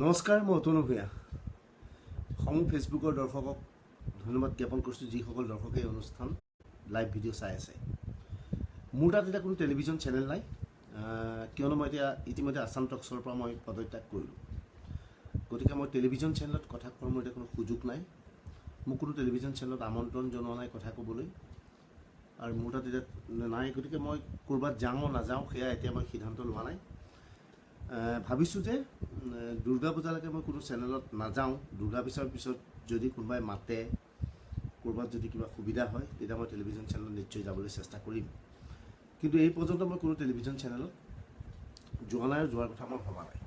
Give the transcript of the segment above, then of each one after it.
নমস্কাৰ, মই অতনু ভূঞা। সমূহ ফেচবুকৰ দৰ্শকক ধন্যবাদ জ্ঞাপন কৰিছোঁ, যিসকল দৰ্শকে এই অনুষ্ঠান লাইভ ভিডিঅ' চাই আছে। মোৰ তাত এতিয়া কোনো টেলিভিশ্যন চেনেল নাই, কিয়নো মই এতিয়া ইতিমধ্যে আছাম টক্সৰ পৰা মই পদত্যাগ কৰিলোঁ। গতিকে মই টেলিভিশ্যন চেনেলত কথা কোৱাৰ মোৰ এতিয়া কোনো সুযোগ নাই। মোক কোনো টেলিভিশ্যন চেনেলত আমন্ত্ৰণ জনোৱা নাই কথা ক'বলৈ, আৰু মোৰ তাত এতিয়া নাই। গতিকে মই ক'ৰবাত যাওঁ নাযাওঁ সেয়া এতিয়া মই সিদ্ধান্ত লোৱা নাই। ভাবিছোঁ যে দুৰ্গা পূজালৈকে মই কোনো চেনেলত নাযাওঁ। দুৰ্গা পূজাৰ পিছত যদি কোনোবাই মাতে, ক'ৰবাত যদি কিবা সুবিধা হয়, তেতিয়া মই টেলিভিশ্যন চেনেলত নিশ্চয় যাবলৈ চেষ্টা কৰিম। কিন্তু এই পৰ্যন্ত মই কোনো টেলিভিশ্যন চেনেলত যোৱা নাই আৰু যোৱাৰ কথা মই ভবা নাই।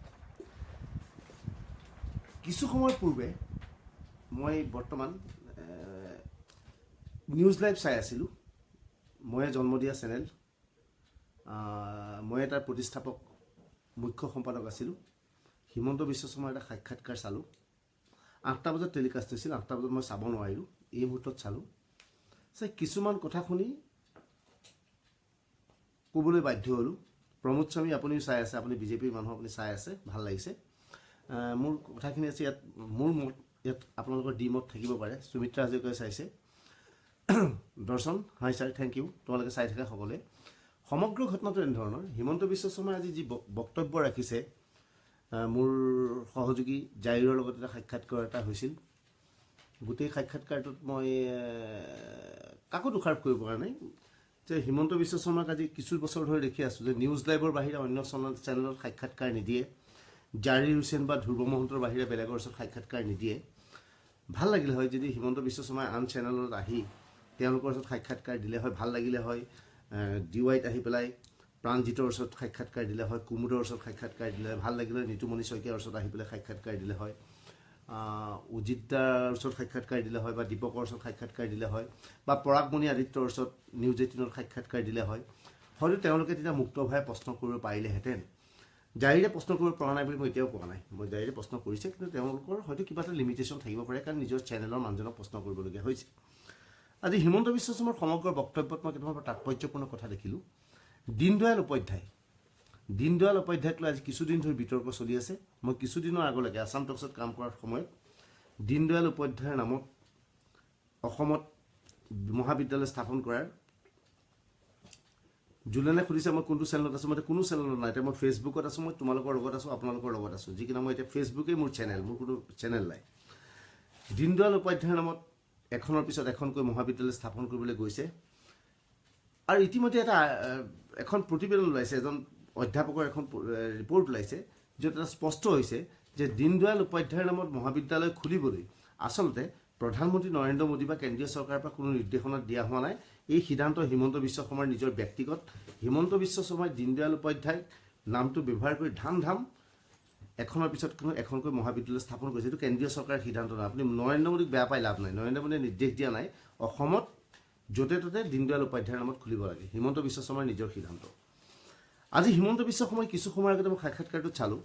কিছু সময়ৰ পূৰ্বে মই বৰ্তমান নিউজ লাইভ চাই আছিলোঁ। ময়ে জন্ম দিয়া চেনেল, মই তাৰ প্ৰতিষ্ঠাপক মুখ্য সম্পাদক আছিলোঁ। হিমন্ত বিশ্ব শৰ্মাৰ এটা সাক্ষাৎকাৰ চালোঁ। 8টা বজাত টেলিকাষ্ট হৈছিল, 8টা বজাত মই চাব নোৱাৰিলোঁ, এই মুহূৰ্তত চালোঁ। কিছুমান কথা শুনি ক'বলৈ বাধ্য হ'লোঁ। প্ৰমোদ স্বামী, আপুনিও চাই আছে, আপুনি বিজেপিৰ মানুহ, আপুনি চাই আছে, ভাল লাগিছে। মোৰ কথাখিনি আছে ইয়াত, মোৰ মত ইয়াত আপোনালোকৰ দ্বিমত থাকিব পাৰে। সুমিত্ৰা হাজৰিকাই চাইছে, দৰ্শন, হাই ছাৰ, থেংক ইউ, তোমালোকে চাই থকা সকলোৱে। সমগ্ৰ ঘটনাটো এনেধৰণৰ, হিমন্ত বিশ্ব শৰ্মাই আজি যি বক্তব্য ৰাখিছে, মোৰ সহযোগী জাইৰৰ লগত এটা সাক্ষাৎকাৰ এটা হৈছিল। গোটেই সাক্ষাৎকাৰটোত মই কাকো দোষাৰোপ কৰিব পৰা নাই যে হিমন্ত বিশ্ব শৰ্মাক আজি কিছু বছৰ ধৰি দেখি আছোঁ যে নিউজ লাইভৰ বাহিৰে অন্য চেনেলত সাক্ষাৎকাৰ নিদিয়ে, জাৰিৰ হুছেইন বা ধ্ৰুৱ মহন্তৰ বাহিৰে বেলেগৰ ওচৰত সাক্ষাৎকাৰ নিদিয়ে। ভাল লাগিলে হয় যদি হিমন্ত বিশ্ব শৰ্মাই আন চেনেলত আহি তেওঁলোকৰ ওচৰত সাক্ষাৎকাৰ দিলে হয়, ভাল লাগিলে হয়। ডিৱাইত আহি পেলাই প্ৰাণজিতৰ ওচৰত সাক্ষাৎকাৰ দিলে হয়, কুমুদৰ ওচৰত সাক্ষাৎকাৰ দিলে হয়, ভাল লাগিলে হয়। নিতুমণি শইকীয়াৰ ওচৰত আহি পেলাই সাক্ষাৎকাৰ দিলে হয়, অজিত দাৰ ওচৰত সাক্ষাৎকাৰ দিলে হয়, বা দীপকৰ ওচৰত সাক্ষাৎকাৰ দিলে হয়, বা পৰাগমণি আদিত্যৰ ওচৰত নিউজ 18ত সাক্ষাৎকাৰ দিলে হয়। হয়তো তেওঁলোকে তেতিয়া মুক্তভাৱে প্ৰশ্ন কৰিব পাৰিলেহেঁতেন। জাৰিৰে প্ৰশ্ন কৰিব পৰা নাই বুলি মই এতিয়াও কোৱা নাই। মই জাৰিৰে প্ৰশ্ন কৰিছে, কিন্তু তেওঁলোকৰ হয়তো কিবা এটা লিমিটেশ্যন থাকিব পাৰে, কাৰণ নিজৰ চেনেলৰ মানুহজনক প্ৰশ্ন কৰিবলগীয়া হৈছে। আজি হিমন্ত বিশ্ব শৰ্মাৰ সমগ্ৰ বক্তব্যত মই কেইটামান তাৎপৰ্যপূৰ্ণ কথা দেখিলোঁ। দীনদয়াল উপাধ্যায়ক লৈ আজি কিছুদিন ধৰি বিতৰ্ক চলি আছে। মই কিছুদিনৰ আগলৈকে আছাম টক্সত কাম কৰাৰ সময়ত দীনদয়াল উপাধ্যায়ৰ নামত অসমত মহাবিদ্যালয় স্থাপন কৰাৰ, জুলেনে সুধিছে মই কোনটো চেনেলত আছোঁ। মই কোনো চেনেলত নাই। এতিয়া মই ফেচবুকত আছোঁ, মই তোমালোকৰ লগত আছোঁ, আপোনালোকৰ লগত আছোঁ, যিকিনা মই এতিয়া ফেচবুকেই মোৰ চেনেল, মোৰ কোনো চেনেল নাই। দীনদয়াল উপাধ্যায়ৰ নামত এখনৰ পিছত এখনকৈ মহাবিদ্যালয় স্থাপন কৰিবলৈ গৈছে। আৰু ইতিমধ্যে এখন প্ৰতিবেদন ওলাইছে, এজন অধ্যাপকৰ এখন ৰিপৰ্ট ওলাইছে, য'ত এটা স্পষ্ট হৈছে যে দীনদয়াল উপাধ্যায়ৰ নামত মহাবিদ্যালয় খুলিবলৈ আচলতে প্ৰধানমন্ত্ৰী নৰেন্দ্ৰ মোদী বা কেন্দ্ৰীয় চৰকাৰৰ পৰা কোনো নিৰ্দেশনা দিয়া হোৱা নাই। এই সিদ্ধান্ত হিমন্ত বিশ্ব শৰ্মাৰ নিজৰ ব্যক্তিগত। হিমন্ত বিশ্ব শৰ্মাই দীনদয়াল উপাধ্যায় নামটো ব্যৱহাৰ কৰি ধাম এখনৰ পিছত এখনকৈ মহাবিদ্যালয় স্থাপন কৰিছে। এইটো কেন্দ্ৰীয় চৰকাৰৰ সিদ্ধান্ত নহয়। আপুনি নৰেন্দ্ৰ মোদীক বেয়া পাই লাভ নাই। নৰেন্দ্ৰ মোদীয়ে নিৰ্দেশ দিয়া নাই অসমত য'তে ত'তে দীনদয়াল উপাধ্যায়ৰ নামত খুলিব লাগে। হিমন্ত বিশ্ব শৰ্মাৰ নিজৰ সিদ্ধান্ত। আজি হিমন্ত বিশ্ব শৰ্মাই কিছু সময়ৰ আগতে মই সাক্ষাৎকাৰটোত চালোঁ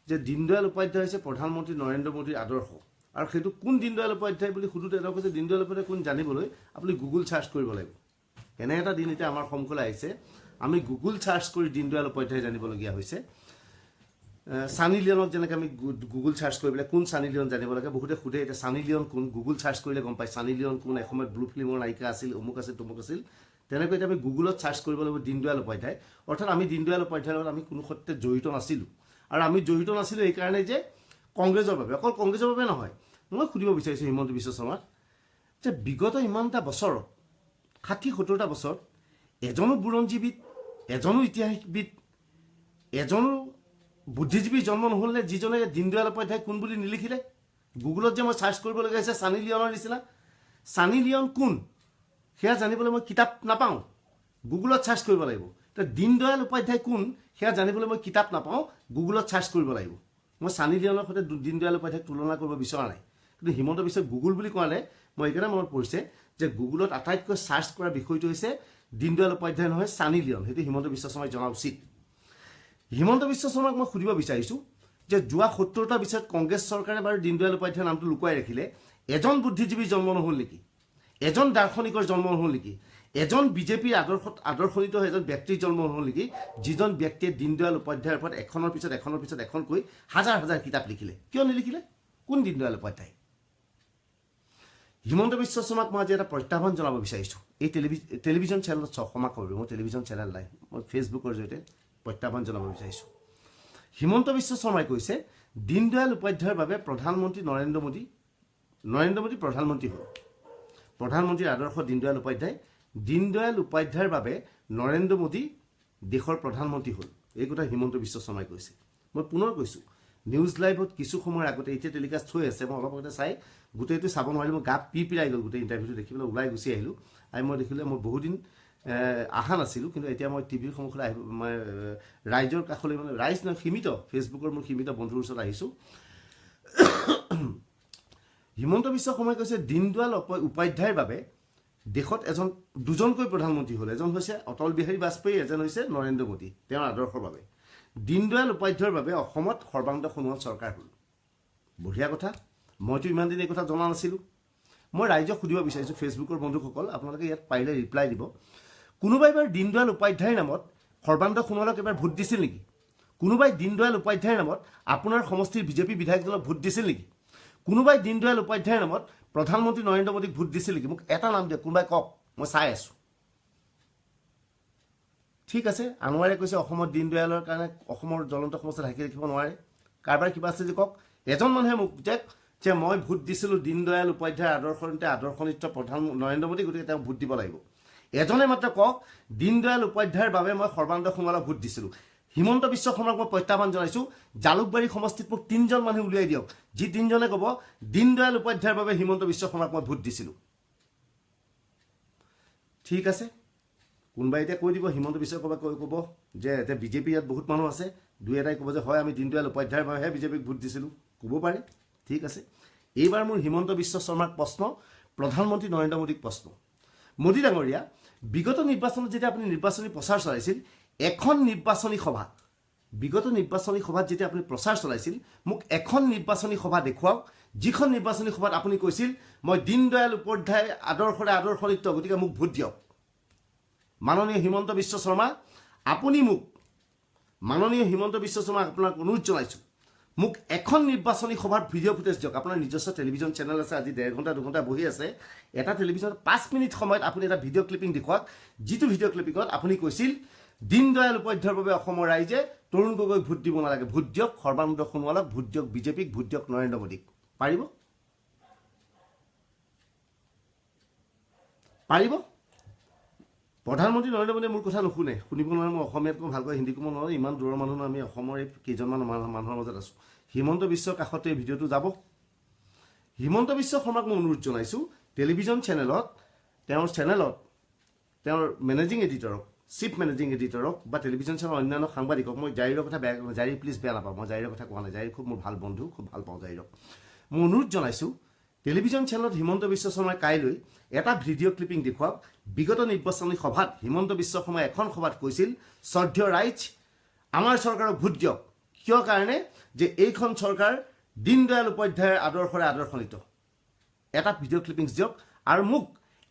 যে দীনদয়াল উপাধ্যায় হৈছে প্ৰধানমন্ত্ৰী নৰেন্দ্ৰ মোদীৰ আদৰ্শ। আৰু সেইটো কোন দীনদয়াল উপাধ্যায় বুলি সোধোতে তেওঁ কৈছে দীনদয়াল উপাধ্যায় কোন জানিবলৈ আপুনি গুগল চাৰ্চ কৰিব লাগিব। এনে এটা দিন এতিয়া আমাৰ সমকলে আহিছে, আমি গুগল চাৰ্চ কৰি দীনদয়াল উপাধ্যায় জানিবলগীয়া হৈছে। ছানী লিয়নক যেনেকৈ আমি গুগল চাৰ্চ কৰি পেলাই কোন ছানী লিয়ন জানিব লাগে, বহুতে সোধে এতিয়া ছানী লিয়ন কোন, গুগল চাৰ্চ কৰিলে গম পায় ছানী লিয়ন কোন, এসময়ত ব্লু ফিল্মৰ নায়িকা আছিল, অমুক আছিল তমুক আছিল। তেনেকৈ এতিয়া আমি গুগলত চাৰ্চ কৰিব লাগিব দীনদয়াল উপাধ্যায়। অৰ্থাৎ আমি দীনদয়াল উপাধ্যায়ৰ লগত আমি কোনো সত্ৰে জড়িত নাছিলোঁ। আৰু আমি জড়িত নাছিলোঁ এইকাৰণে যে কংগ্ৰেছৰ বাবে, অকল কংগ্ৰেছৰ বাবে নহয়। মই সুধিব বিচাৰিছোঁ হিমন্ত বিশ্ব শৰ্মাক যে বিগত ইমানটা বছৰত, 60-70টা বছৰত এজনো বুৰঞ্জীবিদ, এজনো ইতিহাসবিদ, এজনো বুদ্ধিজীৱী জন্ম নহ'লনে যিজনে দীনদয়াল উপাধ্যায় কোন বুলি নিলিখিলে? গুগলত যে মই চাৰ্চ কৰিবলগীয়া হৈছে ছানী লিয়নৰ নিচিনা। ছানী লিয়ন কোন সেয়া জানিবলৈ মই কিতাপ নাপাওঁ, গুগলত চাৰ্চ কৰিব লাগিব। এতিয়া দীনদয়াল উপাধ্যায় কোন সেয়া জানিবলৈ মই কিতাপ নাপাওঁ, গুগলত চাৰ্চ কৰিব লাগিব। মই ছানী লিয়নৰ সৈতে দীনদয়াল উপাধ্যায়ক তুলনা কৰিব বিচৰা নাই। কিন্তু হিমন্ত বিশ্ব গুগল বুলি কোৱালে মই এইকাৰণে মনত পৰিছে যে গুগলত আটাইতকৈ চাৰ্চ কৰা বিষয়টো হৈছে দীনদয়াল উপাধ্যায় নহয়, ছানী লিয়ন। সেইটো হিমন্ত বিশ্ব শৰ্মাই জনা উচিত। হিমন্ত বিশ্ব শৰ্মাক মই সুধিব বিচাৰিছোঁ যে যোৱা 70টা বছৰত কংগ্ৰেছ চৰকাৰে বাৰু দীনদয়াল উপাধ্যায়ৰ নামটো লুকুৱাই ৰাখিলে, এজন বুদ্ধিজীৱীৰ জন্ম নহ'ল নেকি? এজন দাৰ্শনিকৰ জন্ম নহ'ল নেকি? এজন বিজেপিৰ আদৰ্শনিত এজন ব্যক্তিৰ জন্ম হ'ল নেকি যিজন ব্যক্তিয়ে দীনদয়াল উপাধ্যায়ৰ ওপৰত এখনৰ পিছত এখনকৈ হাজাৰ হাজাৰ কিতাপ লিখিলে কিয় নিলিখিলে কোন দীনদয়াল উপাধ্যায় হিমন্ত বিশ্ব শৰ্মাক মই আজি এটা প্ৰত্যাহ্বান জনাব বিচাৰিছোঁ এই টেলিভিজন চেনেলত ক্ষমা কৰিব মই টেলিভিজন চেনেল নাই মই ফেচবুকৰ জৰিয়তে প্ৰত্যাহ্বান জনাব বিচাৰিছোঁ হিমন্ত বিশ্ব শৰ্মাই কৈছে দীনদয়াল উপাধ্যায়ৰ বাবে প্ৰধানমন্ত্ৰী নৰেন্দ্ৰ মোদী প্ৰধানমন্ত্ৰী হ'ল প্ৰধানমন্ত্ৰীৰ আদৰ্শ দীনদয়াল উপাধ্যায়ৰ বাবে নৰেন্দ্ৰ মোদী দেশৰ প্ৰধানমন্ত্ৰী হ'ল এই কথা হিমন্ত বিশ্ব শৰ্মাই কৈছে মই পুনৰ কৈছোঁ নিউজ লাইভত কিছু সময়ৰ আগতে এতিয়া টেলিকাষ্ট হৈ আছে মই অলপ আগতে চাই গোটেইটো চাব নোৱাৰিলোঁ মই গাত পিৰাই গ'ল গোটেই ইণ্টাৰভিউটো দেখি পেলাই ওলাই গুচি আহিলোঁ আৰু মই দেখিলোঁ মই বহুদিন আহা নাছিলোঁ কিন্তু এতিয়া মই টিভিৰ সন্মুখলৈ আহিব মই ৰাইজৰ কাষলৈ মানে ৰাইজ নহয় সীমিত ফেচবুকৰ মোৰ সীমিত বন্ধুৰ ওচৰত আহিছোঁ হিমন্ত বিশ্ব শৰ্মাই কৈছে দীনদয়াল উপাধ্যায়ৰ বাবে দেশত দুজনকৈ প্ৰধানমন্ত্ৰী হ'ল এজন হৈছে অটল বিহাৰী বাজপেয়ী এজন হৈছে নৰেন্দ্ৰ মোদী তেওঁৰ আদৰ্শৰ বাবে দীনদয়াল উপাধ্যায়ৰ বাবে অসমত সৰ্বাংগ সোণোৱাল চৰকাৰ হ'ল বঢ়িয়া কথা মইতো ইমান দিন এই কথা জনা নাছিলোঁ মই ৰাইজক সুধিব বিচাৰিছোঁ ফেচবুকৰ বন্ধুসকল আপোনালোকে ইয়াত পাৰিলে ৰিপ্লাই দিব কোনোবাই এবাৰ দীনদয়াল উপাধ্যায়ৰ নামত সৰ্বাংগ সোণোৱালক এবাৰ ভোট দিছিল নেকি কোনোবাই দীনদয়াল উপাধ্যায়ৰ নামত আপোনাৰ সমষ্টিৰ বিজেপি বিধায়কজনক ভোট দিছিল নেকি কোনোবাই দীনদয়াল উপাধ্যায়ৰ নামত প্ৰধানমন্ত্ৰী নৰেন্দ্ৰ মোদীক ভোট দিছিল নেকি মোক এটা নাম দিয়ক কোনোবাই কওক মই চাই আছোঁ ঠিক আছে আনোৱাৰে কৈছে অসমত দীনদয়ালৰ কাৰণে অসমৰ জ্বলন্ত সমস্যা ঢাকি ৰাখিব নোৱাৰে কাৰোবাৰ কিবা আছে যে কওক এজন মানুহে মোক যে মই ভোট দিছিলোঁ দীনদয়াল উপাধ্যায়ৰ আদৰ্শনিত প্ৰধান নৰেন্দ্ৰ মোদী গতিকে তেওঁক ভোট দিব লাগিব এজনে মাত্ৰ কওক দীনদয়াল উপাধ্যায়ৰ বাবে মই সৰ্বানন্দ সোণোৱালক ভোট দিছিলোঁ হিমন্ত বিশ্ব শৰ্মাক মই প্ৰত্যাহ্বান জনাইছোঁ জালুকবাৰী সমষ্টিত মোক 3জন মানুহ উলিয়াই দিয়ক যি 3জনে ক'ব দীনদয়াল উপাধ্যায়ৰ বাবে হিমন্ত বিশ্ব শৰ্মাক মই ভোট দিছিলোঁ ঠিক আছে কোনোবাই এতিয়া কৈ দিব হিমন্ত বিশ্ব শৰ্মাক ক'ব যে এতিয়া বিজেপি ইয়াত বহুত মানুহ আছে দুই এটাই ক'ব যে হয় আমি দীনদয়াল উপাধ্যায়ৰ বাবেহে বিজেপিক ভোট দিছিলোঁ ক'ব পাৰে ঠিক আছে এইবাৰ মোৰ হিমন্ত বিশ্ব শৰ্মাক প্ৰশ্ন প্ৰধানমন্ত্ৰী নৰেন্দ্ৰ মোদীক প্ৰশ্ন মোদী ডাঙৰীয়া বিগত নিৰ্বাচনত যেতিয়া আপুনি নিৰ্বাচনী প্ৰচাৰ চলাইছিল এখন নিৰ্বাচনী সভাত যেতিয়া আপুনি প্ৰচাৰ চলাইছিল মোক এখন নিৰ্বাচনী সভা দেখুৱাওক যিখন নিৰ্বাচনী সভাত আপুনি কৈছিল মই দীনদয়াল উপাধ্যায় আদৰ্শনিত গতিকে মোক ভোট দিয়ক মাননীয় হিমন্ত বিশ্ব শৰ্মা আপুনি মোক মাননীয় হিমন্ত বিশ্ব শৰ্মাক আপোনাক অনুৰোধ জনাইছোঁ মোক এখন নিৰ্বাচনী সভাৰ ভিডিঅ' ফুটেজ দিয়ক আপোনাৰ নিজস্ব টেলিভিজন চেনেল আছে আজি 1.5 ঘণ্টা 2 ঘণ্টা বহি আছে এটা টেলিভিছনত 5 মিনিট সময়ত আপুনি এটা ভিডিঅ' ক্লিপিং দেখুৱাওক যিটো ভিডিঅ' ক্লিপিঙত আপুনি কৈছিল দীনদয়াল উপাধ্যায়ৰ বাবে অসমৰ ৰাইজে তৰুণ গগৈক ভোট দিব নালাগে ভোট দিয়ক সৰ্বানন্দ সোণোৱালক ভোট দিয়ক বিজেপিক ভোট দিয়ক নৰেন্দ্ৰ মোদীক পাৰিব প্ৰধানমন্ত্ৰী নৰেন্দ্ৰ মোদীয়ে মোৰ কথা নুশুনে শুনিব নোৱাৰে মই অসমীয়াত মই ভালকৈ হিন্দী ক'ব নোৱাৰোঁ ইমান দূৰৰ মানুহ আমি অসমৰ এই কেইজনমান মানুহৰ মাজত আছোঁ হিমন্ত বিশ্বৰ কাষতে এই ভিডিঅ'টো যাব হিমন্ত বিশ্ব শৰ্মাক মই অনুৰোধ জনাইছোঁ টেলিভিজন চেনেলত তেওঁৰ মেনেজিং এডিটৰক চিফ মেনেজিং এডিটৰক বা টেলিভিজন চেনেলৰ অন্যান্য সাংবাদিকক মই জাৰিৰৰ কথা জাৰি প্লিজ বেয়া নাপাওঁ মই জাৰিৰৰ কথা কোৱা নাই জাৰি খুব মোৰ ভাল বন্ধু খুব ভাল পাওঁ জাৰিৰক মই অনুৰোধ জনাইছোঁ টেলিভিজন চেনেলত হিমন্ত বিশ্ব শৰ্মাই কাইলৈ এটা ভিডিঅ' ক্লিপিং দেখুৱাওক বিগত নিৰ্বাচনী সভাত হিমন্ত বিশ্ব শৰ্মাই এখন সভাত কৈছিল শ্ৰদ্ধেয় ৰাইজ আমাৰ চৰকাৰক ভোট দিয়ক কিয় কাৰণে যে এইখন চৰকাৰ দীনদয়াল উপাধ্যায়ৰ আদৰ্শনিত এটা ভিডিঅ' ক্লিপিংছ দিয়ক আৰু মোক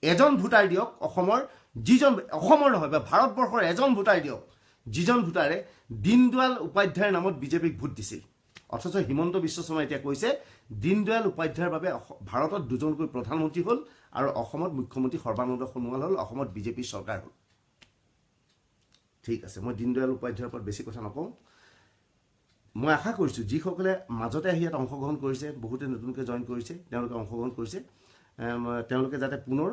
এজন ভোটাৰ দিয়ক অসমৰ নহয় বা ভাৰতবৰ্ষৰ এজন ভোটাৰ দিয়ক যিজন ভোটাৰে দীনদয়াল উপাধ্যায়ৰ নামত বিজেপিক ভোট দিছিল অথচ হিমন্ত বিশ্ব শৰ্মাই এতিয়া কৈছে দীনদয়াল উপাধ্যায়ৰ বাবে ভাৰতত দুজনকৈ প্ৰধানমন্ত্ৰী হ'ল আৰু অসমত মুখ্যমন্ত্ৰী সৰ্বানন্দ সোণোৱাল হ'ল অসমত বিজেপিৰ চৰকাৰ হ'ল ঠিক আছে মই দীনদয়াল উপাধ্যায়ৰ ওপৰত বেছি কথা নকওঁ মই আশা কৰিছোঁ যিসকলে মাজতে আহি ইয়াত অংশগ্ৰহণ কৰিছে বহুতে নতুনকৈ জইন কৰিছে তেওঁলোকে অংশগ্ৰহণ কৰিছে তেওঁলোকে যাতে পুনৰ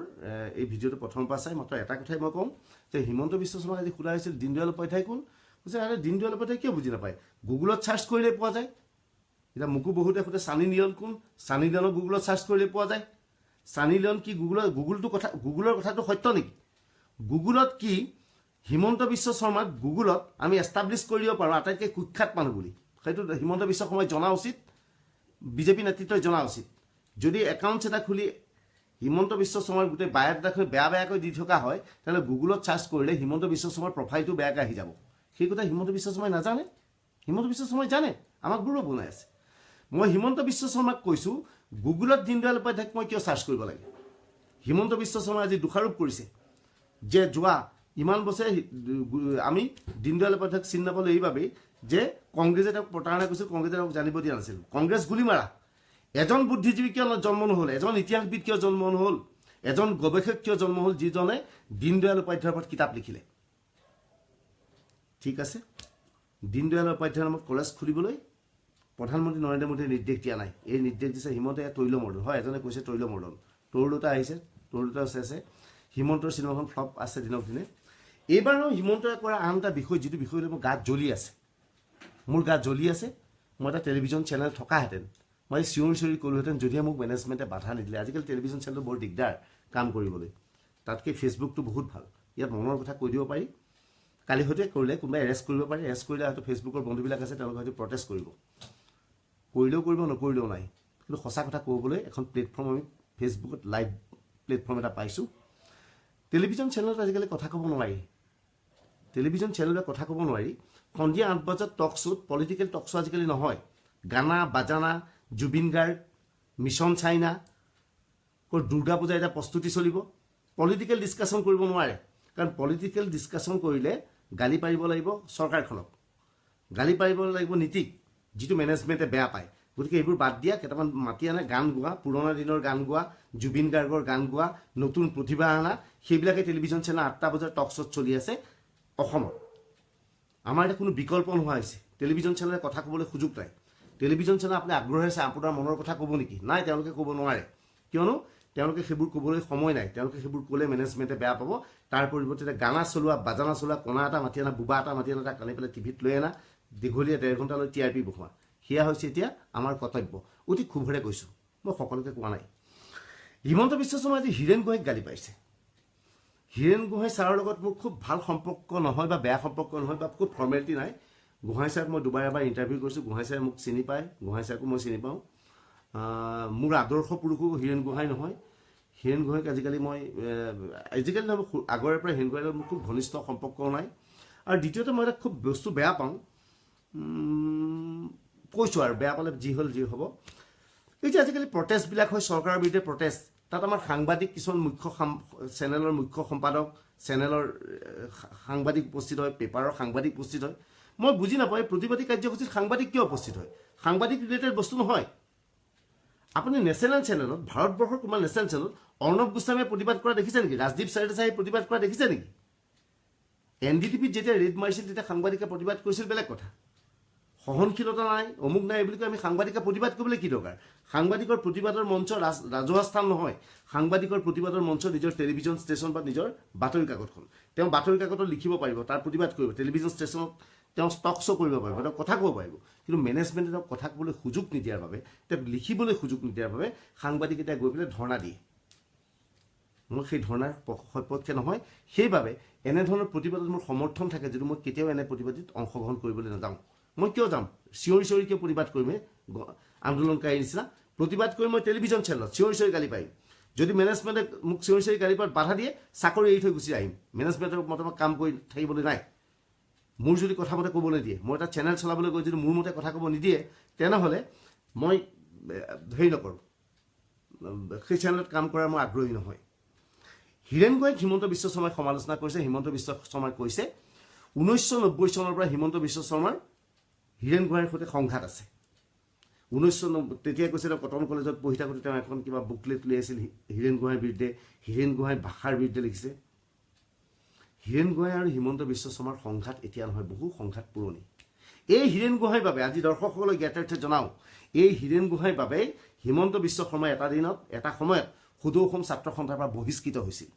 এই ভিডিঅ'টো প্ৰথমৰ পৰা চাই মাত্ৰ এটা কথাই মই কওঁ যে হিমন্ত বিশ্ব শৰ্মাক আজি সোধা হৈছিল দীনদয়াল উপাধ্যায় কোন কৈছে আৰে দীনদয়াল উপাধ্যায় কিয় বুজি নাপায় গুগলত চাৰ্চ কৰিলে পোৱা যায় এতিয়া মোকো বহুতে সোধে ছানী লিয়ন কোন ছানী লিয়নক গুগলত চাৰ্চ কৰিলে পোৱা যায় ছানী লিয়ন কি গুগলৰ কথাটো সত্য নেকি গুগলত কি হিমন্ত বিশ্ব শৰ্মাক গুগলত আমি এষ্টাব্লিছ কৰি দিব পাৰোঁ আটাইতকৈ কুখ্যাত মানুহ বুলি সেইটো হিমন্ত বিশ্ব শৰ্মাই জনা উচিত বিজেপি নেতৃত্বই জনা উচিত যদি একাউণ্টছ এটা খুলি হিমন্ত বিশ্ব শৰ্মাৰ গোটেই বায়'ডাটাখন বেয়াকৈ দি থকা হয় তেতিয়াহ'লে গুগলত চাৰ্চ কৰিলে হিমন্ত বিশ্ব শৰ্মাৰ প্ৰফাইলটো বেয়াকৈ আহি যাব সেই কথা হিমন্ত বিশ্ব শৰ্মাই নাজানে হিমন্ত বিশ্ব শৰ্মাই জানে আমাক গৌৰৱ বনাই আছে মই হিমন্ত বিশ্ব শৰ্মাক কৈছোঁ গুগলত দীনদয়াল উপাধ্যায়ক মই কিয় চাৰ্চ কৰিব লাগে হিমন্ত বিশ্ব শৰ্মাই আজি দোষাৰোপ কৰিছে যে যোৱা ইমান বছৰ আমি দীনদয়াল উপাধ্যায়ক চিনি নাপালোঁ এইবাবেই যে কংগ্ৰেছে তেওঁক প্ৰতাৰণা কৰিছিল, কংগ্ৰেছে তেওঁক জানিব দিয়া নাছিল। কংগ্ৰেছ গুলি মাৰা। এজন বুদ্ধিজীৱী কিয় জন্ম নহ'ল, এজন ইতিহাসবিদ কিয় জন্ম নহ'ল, এজন গৱেষক কিয় জন্ম হ'ল যিজনে দীনদয়াল উপাধ্যায়ৰ ওপৰত কিতাপ লিখিলে? ঠিক আছে, দীনদয়াল উপাধ্যায়ৰ নামত কলেজ খুলিবলৈ প্ৰধানমন্ত্ৰী নৰেন্দ্ৰ মোদীয়ে নিৰ্দেশ দিয়া নাই। এই নিৰ্দেশ দিছে হিমন্ত তৈলমৰ্দন। হয়, এজনে কৈছে তৈলমৰ্দন, তৰুলতা আহিছে, তৰুলতা আছে। হিমন্তৰ চিনেমাখন ফ্লপ আছে দিনক দিনে। এইবাৰো হিমন্তই কৰা আন এটা বিষয়, যিটো বিষয় লৈ মোৰ গাত জ্বলি আছে, মোৰ গাত জ্বলি আছে। মই এটা টেলিভিশ্যন চেনেল থকাহেঁতেন মই চিঞৰি চিঞৰি ক'লোহেঁতেন, যদিহে মোক মেনেজমেণ্টে বাধা নিদিলে। আজিকালি টেলিভিশ্যন চেনেলটো বৰ দিগদাৰ কাম কৰিবলৈ, তাতকৈ ফেচবুকটো বহুত ভাল। ইয়াত মনৰ কথা কৈ দিব পাৰি। কালি হয়তো কৰিলে কোনোবাই এৰেষ্ট কৰিব পাৰে, এৰেষ্ট কৰিলে হয়তো ফেচবুকৰ বন্ধুবিলাক আছে, তেওঁলোকে হয়তো প্ৰটেষ্ট কৰিব, কৰিলেও কৰিব, নকৰিলেও নাই। কিন্তু সঁচা কথা ক'বলৈ এখন প্লেটফৰ্ম আমি ফেচবুকত লাইভ প্লেটফৰ্ম এটা পাইছোঁ। টেলিভিশ্যন চেনেলত আজিকালি কথা ক'ব নোৱাৰি, টেলিভিশ্যন চেনেলত কথা ক'ব নোৱাৰি। সন্ধিয়া 8 বজাত টক শ্ব'ত, পলিটিকেল টক শ্ব' আজিকালি নহয়, গানা বাজানা, জুবিন গাৰ্গ, মিছন চাইনা, দুৰ্গা পূজা এটা প্ৰস্তুতি চলিব। পলিটিকেল ডিছকাশ্যন কৰিব নোৱাৰে, কাৰণ পলিটিকেল ডিছকাশ্যন কৰিলে গালি পাৰিব লাগিব চৰকাৰখনক, গালি পাৰিব লাগিব নীতিক, যিটো মেনেজমেণ্টে বেয়া পায়। গতিকে এইবোৰ বাদ দিয়া, কেইটামান মাতি আনে, গান গোৱা, পুৰণা দিনৰ গান গোৱা, জুবিন গাৰ্গৰ গান গোৱা, নতুন প্ৰতিভা আনা, সেইবিলাকে টেলিভিশ্যন চেনেল 8টা বজাৰ টক শ্ব'ত চলি আছে অসমত। আমাৰ এতিয়া কোনো বিকল্প নোহোৱা হৈছে। টেলিভিশ্যন চেনেলে কথা ক'বলৈ সুযোগ নাই। টেলিভিশ্যন চেনেল আপুনি আগ্ৰহেৰে চাই আপোনাৰ মনৰ কথা ক'ব নেকি? নাই, তেওঁলোকে ক'ব নোৱাৰে। কিয়নো তেওঁলোকে সেইবোৰ ক'বলৈ সময় নাই। তেওঁলোকে সেইবোৰ ক'লে মেনেজমেণ্টে বেয়া পাব। তাৰ পৰিৱৰ্তে গানা চলোৱা, বাজানা চলোৱা, কণা এটা মাতি আনা, বুবা এটা মাতি আনা, তাক আনি পেলাই টিভিত লৈ আনা, দীঘলীয়া 1.5 ঘণ্টালৈ TRP বহোৱা, সেয়া হৈছে এতিয়া আমাৰ কৰ্তব্য। অতি ক্ষোভেৰে কৈছোঁ, মই সকলোকে কোৱা নাই। হিমন্ত বিশ্ব শৰ্মাই আজি হীৰেণ গোহাঁইক গালি পাৰিছে। হীৰেণ গোহাঁই ছাৰৰ লগত মোৰ খুব ভাল সম্পৰ্ক নহয়, বা বেয়া সম্পৰ্ক নহয়, বা খুব ফৰ্মেলিটি নাই। গোহাঁই ছাৰক মই দুবাৰ এবাৰ ইণ্টাৰভিউ কৰিছোঁ। গোহাঁই ছাৰে মোক চিনি পায়, গোহাঁই ছাৰকো মই চিনি পাওঁ। মোৰ আদৰ্শ পুৰুষো হীৰেণ গোহাঁই নহয়। হীৰেণ গোহাঁইক আজিকালি নহয়, আগৰে পৰা হীৰেণ গোহাঁইৰ মোৰ খুব ঘনিষ্ঠ সম্পৰ্ক নাই। আৰু দ্বিতীয়তে মই এটা খুব বস্তু বেয়া পাওঁ, কৈছোঁ আৰু বেয়া পালে যি হ'ল যি হ'ব। এই যে আজিকালি প্ৰটেষ্টবিলাক হয়, চৰকাৰৰ বিৰুদ্ধে প্ৰটেষ্ট, তাত আমাৰ সাংবাদিক কিছুমান চেনেলৰ মুখ্য সম্পাদক, চেনেলৰ সাংবাদিক উপস্থিত হয়, পেপাৰৰ সাংবাদিক উপস্থিত হয়। মই বুজি নাপাওঁ, এই প্ৰতিবাদী কাৰ্যসূচীত সাংবাদিক কিয় উপস্থিত হয়? সাংবাদিক ৰিলেটেড বস্তু নহয়। আপুনি নেশ্যনেল চেনেলত, ভাৰতবৰ্ষৰ কোনোবা নেশ্যনেল চেনেলত অৰ্ণৱ গোস্বামীয়ে প্ৰতিবাদ কৰা দেখিছে নেকি? ৰাজদীপ চাৰদেশাই প্ৰতিবাদ কৰা দেখিছে নেকি? NDTVত যেতিয়া ৰেড মাৰিছিল তেতিয়া সাংবাদিকে প্ৰতিবাদ কৰিছিল, বেলেগ কথা। সহনশীলতা নাই, অমুক নাই বুলি কৈ আমি সাংবাদিকে প্ৰতিবাদ কৰিবলৈ কি দৰকাৰ? সাংবাদিকৰ প্ৰতিবাদৰ মঞ্চ ৰাজহুৱা স্থান নহয়। সাংবাদিকৰ প্ৰতিবাদৰ মঞ্চ নিজৰ টেলিভিশ্যন ষ্টেচন বা নিজৰ বাতৰি কাকতখন। তেওঁ বাতৰি কাকতত লিখিব পাৰিব, তাৰ প্ৰতিবাদ কৰিব। টেলিভিশ্যন ষ্টেচনত তেওঁ টক শ্ব' কৰিব পাৰিব, তেওঁ কথা ক'ব পাৰিব। কিন্তু মেনেজমেণ্টে তেওঁক কথা ক'বলৈ সুযোগ নিদিয়াৰ বাবে, তেওঁক লিখিবলৈ সুযোগ নিদিয়াৰ বাবে সাংবাদিকতা গৈ পেলাই ধৰ্ণা দিয়ে। মই সেই ধৰ্ণাৰ সপক্ষে নহয়। সেইবাবে এনেধৰণৰ প্ৰতিবাদত মোৰ সমৰ্থন থাকে, যদিও মই কেতিয়াও এনে প্ৰতিবাদত অংশগ্ৰহণ কৰিবলৈ নাযাওঁ। মই কিয় যাম? চিঞৰি চিঞৰি কিয় প্ৰতিবাদ কৰিম? আন্দোলনকাৰীৰ নিচিনা প্ৰতিবাদ কৰি মই টেলিভিশ্যন চেনেলত চিঞৰি চিঞৰি গালি পাৰিম। যদি মেনেজমেণ্টে মোক চিঞৰি চিঞৰি গালি পৰাত বাধা দিয়ে, চাকৰি এৰি থৈ গুচি আহিম। মেনেজমেণ্টৰ মতে কাম কৰি থাকিবলৈ নাই। মোৰ যদি কথা মতে ক'বলৈ দিয়ে, মই এটা চেনেল চলাবলৈ গৈ যদি মোৰ মতে কথা ক'ব নিদিয়ে, তেনেহ'লে মই হেৰি নকৰোঁ, সেই চেনেলত কাম কৰাৰ মই আগ্ৰহী নহয়। হীৰেণ গোহাঁইক হিমন্ত বিশ্ব শৰ্মাই সমালোচনা কৰিছে। হিমন্ত বিশ্ব শৰ্মাই কৈছে 1990 চনৰ পৰা হিমন্ত বিশ্ব শৰ্মাৰ হীৰেণ গোহাঁইৰ সৈতে সংঘাত আছে। 1990 তেতিয়া কৈছে, তেওঁ কটন কলেজত পঢ়ি থাকোঁতে তেওঁ এখন কিবা বুকলেট লৈ আছিল হীৰেণ গোহাঁইৰ বিৰুদ্ধে, হীৰেণ গোহাঁইৰ ভাষাৰ বিৰুদ্ধে লিখিছে। হীৰেণ গোহাঁই আৰু হিমন্ত বিশ্ব শৰ্মাৰ সংঘাত এতিয়া নহয়, বহু সংঘাত পুৰণি। এই হীৰেণ গোহাঁইৰ বাবে আজি দৰ্শকসকলক জ্ঞাতাৰ্থে জনাওঁ, এই হীৰেণ গোহাঁইৰ বাবেই হিমন্ত বিশ্ব শৰ্মাই এটা সময়ত সদৌ অসম ছাত্ৰ সন্থাৰ পৰা বহিষ্কৃত হৈছিল।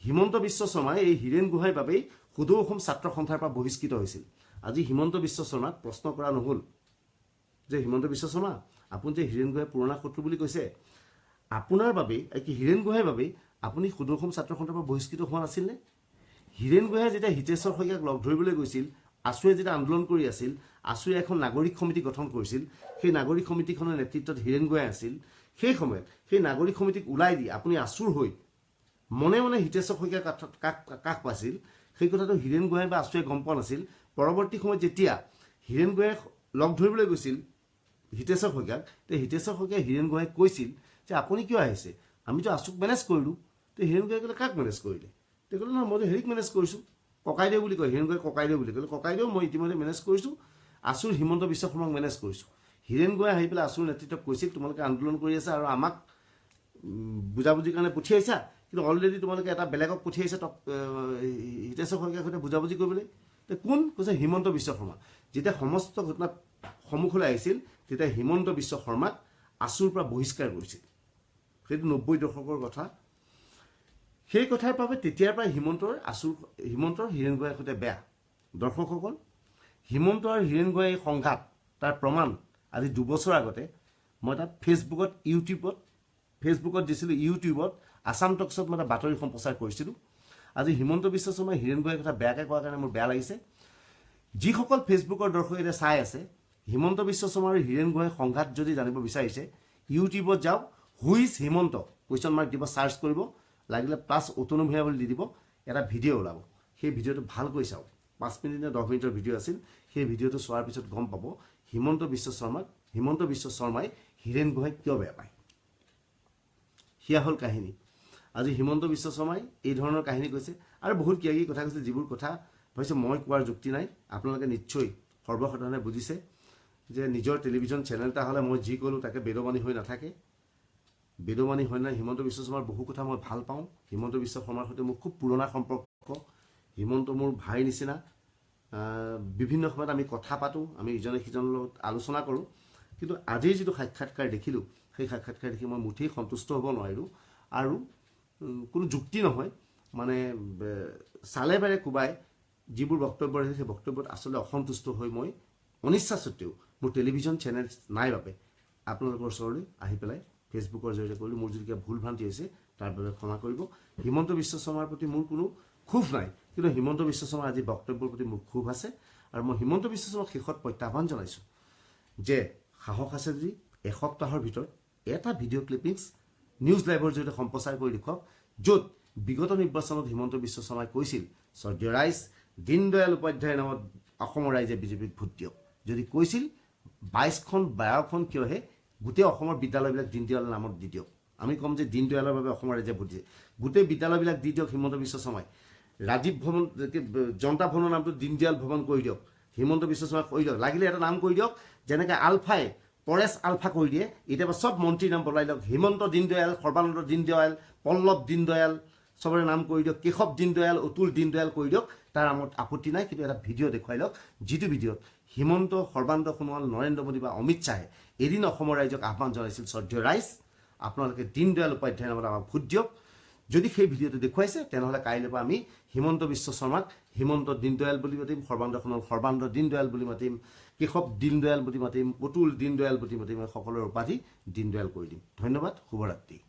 হিমন্ত বিশ্ব শৰ্মাই এই হীৰেণ গোহাঁইৰ বাবেই সদৌ অসম ছাত্ৰ সন্থাৰ পৰা বহিষ্কৃত হৈছিল। আজি হিমন্ত বিশ্ব শৰ্মাক প্ৰশ্ন কৰা নহ'ল যে হিমন্ত বিশ্ব শৰ্মা, আপুনি যে হীৰেণ গোহাঁই পুৰণা শত্ৰু বুলি কৈছে, আপোনাৰ বাবেই কি হীৰেণ গোহাঁইৰ বাবেই আপুনি সদৌ অসম ছাত্ৰ সন্থাৰ পৰা বহিষ্কৃত হোৱা নাছিলনে? হীৰেণ গোহাঁই যেতিয়া হিতেশ্বৰ শইকীয়াক লগ ধৰিবলৈ গৈছিল, আছুৱে যেতিয়া আন্দোলন কৰি আছিল, আছুৱে এখন নাগৰিক সমিতি গঠন কৰিছিল, সেই নাগৰিক সমিতিখনৰ নেতৃত্বত হীৰেণ গোহাঁই আছিল। সেই সময়ত সেই নাগৰিক সমিতিক ওলাই দি আপুনি আছুৰ হৈ মনে মনে হিতেশ্বৰ শইকীয়াৰ কাষ পাইছিল, সেই কথাটো হীৰেণ গোহাঁই বা আছুৱে গম পোৱা নাছিল। পৰৱৰ্তী সময়ত যেতিয়া হীৰেণ গোহাঁই লগ ধৰিবলৈ গৈছিল হিতেশ্বৰ শইকীয়াক, তেতিয়া হিতেশ্বৰ শইকীয়াই হীৰেণ গোহাঁইক কৈছিল যে আপুনি কিয় আহিছে? আমিতো আছুক মেনেজ কৰিলোঁ, তো হিৰেণ গোহাঁই ক'লে কাক মেনেজ কৰিলে তেওঁ ক'লে নহয় মই হেৰিক মেনেজ কৰিছোঁ ককাইদেউ বুলি কয় হিৰেণ গোহাঁই ককাইদেউ বুলি ক'লে ককাইদেউ মই ইতিমধ্যে মেনেজ কৰিছোঁ আছুৰ হিমন্ত বিশ্ব শৰ্মাক মেনেজ কৰিছোঁ হিৰেণ গোহাঁই আহি পেলাই আছুৰ নেতৃত্বক কৈছিল তোমালোকে আন্দোলন কৰি আছা আৰু আমাক বুজাবুজিৰ কাৰণে পঠিয়াইছা কিন্তু অলৰেডি তোমালোকে এটা বেলেগক পঠিয়াইছা হিতেশ্বৰ শইকীয়াৰ সৈতে বুজাবুজি কৰিবলৈ কোন কৈছে হিমন্ত বিশ্ব শৰ্মা যেতিয়া সমস্ত ঘটনা সন্মুখলৈ আহিছিল তেতিয়া হিমন্ত বিশ্ব শৰ্মাক আছুৰ পৰা বহিষ্কাৰ কৰিছিল সেইটো 90 দশকৰ কথা সেই কথাৰ বাবে তেতিয়াৰ পৰা হিমন্তৰ হিৰেণ গোহাঁইৰ সৈতে বেয়া দৰ্শকসকল হিমন্ত আৰু হিৰেণ গোহাঁইৰ সংঘাত তাৰ প্ৰমাণ আজি 2 বছৰ আগতে মই তাত ফেচবুকত দিছিলোঁ ইউটিউবত আসাম টকছত মই এটা বাতৰি সম্প্ৰচাৰ কৰিছিলোঁ আজি হিমন্ত বিশ্ব শৰ্মাই হিৰেণ গোহাঁইৰ কথা বেয়াকৈ কোৱাৰ কাৰণে মোৰ বেয়া লাগিছে যিসকল ফেচবুকৰ দৰ্শক এতিয়া চাই আছে হিমন্ত বিশ্ব শৰ্মা আৰু হিৰেণ গোহাঁইৰ সংঘাত যদি জানিব বিচাৰিছে ইউটিউবত যাওক হুইজ হিমন্ত কুৱেশ্যন মাৰ্ক দিব চাৰ্চ কৰিব লাগিলে প্লাছ অতনু ভূঞা বুলি দি দিব এটা ভিডিঅ' ওলাব সেই ভিডিঅ'টো ভালকৈ চাওক 5 মিনিট নে 10 মিনিটৰ ভিডিঅ' আছিল সেই ভিডিঅ'টো চোৱাৰ পিছত গম পাব হিমন্ত বিশ্ব শৰ্মাই হিৰেণ গোহাঁইক কিয় বেয়া পায় হিয়া হ'ল কাহিনী আজি হিমন্ত বিশ্ব শৰ্মাই এই ধৰণৰ কাহিনী কৈছে আৰু বহুত কিবা কিবি কথা কৈছে যিবোৰ কথা ভাবিছে মই কোৱাৰ যুক্তি নাই আপোনালোকে নিশ্চয় সৰ্বসাধাৰণে বুজিছে যে নিজৰ টেলিভিছন চেনেল এটা হ'লে মই যি ক'লোঁ তাকে বেদবাণী হৈ নাথাকে বেদবাণী হয় নাই হিমন্ত বিশ্ব শৰ্মাৰ বহু কথা মই ভাল পাওঁ হিমন্ত বিশ্ব শৰ্মাৰ সৈতে মোৰ খুব পুৰণা সম্পৰ্ক হিমন্ত মোৰ ভাই নিচিনা বিভিন্ন সময়ত আমি কথা পাতোঁ আমি ইজনে সিজনৰ লগত আলোচনা কৰোঁ কিন্তু আজিৰ যিটো সাক্ষাৎকাৰ দেখিলোঁ সেই সাক্ষাৎকাৰ দেখি মই মুঠেই সন্তুষ্ট হ'ব নোৱাৰিলোঁ আৰু কোনো যুক্তি নহয় মানে চালে বাৰে কোবাই যিবোৰ বক্তব্য আছে সেই বক্তব্যত আচলতে অসন্তুষ্ট হৈ মই অনিচ্ছা সত্ত্বেও মোৰ টেলিভিছন চেনেল নাই বাবে আপোনালোকৰ ওচৰলৈ আহি পেলাই ফেচবুকৰ জৰিয়তে কৰিলোঁ মোৰ যদি কিবা ভুল ভ্ৰান্তি হৈছে তাৰ বাবে ক্ষমা কৰিব হিমন্ত বিশ্ব শৰ্মাৰ প্ৰতি মোৰ কোনো ক্ষোভ নাই কিন্তু হিমন্ত বিশ্ব শৰ্মাৰ আজি বক্তব্যৰ প্ৰতি মোৰ ক্ষোভ আছে আৰু মই হিমন্ত বিশ্ব শৰ্মাক শেষত প্ৰত্যাহ্বান জনাইছোঁ যে সাহস আছে যদি এসপ্তাহৰ ভিতৰত এটা ভিডিঅ' ক্লিপিংছ নিউজ লাইভৰ জৰিয়তে সম্প্ৰচাৰ কৰি দেখুৱাওক য'ত বিগত নিৰ্বাচনত হিমন্ত বিশ্ব শৰ্মাই কৈছিল স্বৰ্গীয় ৰাইজ দীনদয়াল উপাধ্যায়ৰ নামত অসমৰ ৰাইজে বিজেপিক ভোট দিয়ক যদি কৈছিল 22খন কিয়হে গোটেই অসমৰ বিদ্যালয়বিলাক দীনদয়ালৰ নামত দি দিয়ক আমি ক'ম যে দীনদয়ালৰ বাবে অসমৰ ৰাইজে ভোট দিছে গোটেই বিদ্যালয়বিলাক দি দিয়ক হিমন্ত বিশ্ব শৰ্মাই ৰাজীৱ ভৱন জনতা ভৱনৰ নামটো দীনদয়াল ভৱন কৰি দিয়ক হিমন্ত বিশ্ব শৰ্মাই কৰি দিয়ক লাগিলে এটা নাম কৰি দিয়ক যেনেকৈ আলফাই পৰেশ আলফা কৰি দিয়ে এতিয়া চব মন্ত্ৰীৰ নাম বদলাই দিয়ক হিমন্ত দীনদয়াল সৰ্বানন্দ দীনদয়াল পল্লৱ দীনদয়াল চবৰে নাম কৰি দিয়ক কেশৱ দীনদয়াল অতুল দীনদয়াল কৰি দিয়ক তাৰ নামত আপত্তি নাই কিন্তু এটা ভিডিঅ' দেখুৱাই লওক যিটো ভিডিঅ'ত হিমন্ত সৰ্বানন্দ সোণোৱাল নৰেন্দ্ৰ মোদী বা অমিত শ্বাহে এদিন অসমৰ ৰাইজক আহ্বান জনাইছিল স্বৰ্গীয় ৰাইজ আপোনালোকে দীনদয়াল উপাধ্যায়ৰ নামত আমাক ভোট দিয়ক যদি সেই ভিডিঅ'টো দেখুৱাইছে তেনেহ'লে কাইলৈ পৰা আমি হিমন্ত বিশ্ব শৰ্মাক হিমন্ত দীনদয়াল বুলি মাতিম সৰ্বানন্দ সোণোৱাল সৰ্বানন্দ দীনদয়াল বুলি মাতিম কেশৱ দীনদয়াল বুলি মাতিম অতুল দীনদয়াল বুলি মাতিম সকলোৰে উপাধি দীনদয়াল কৰি দিম ধন্যবাদ শুভৰাত্ৰি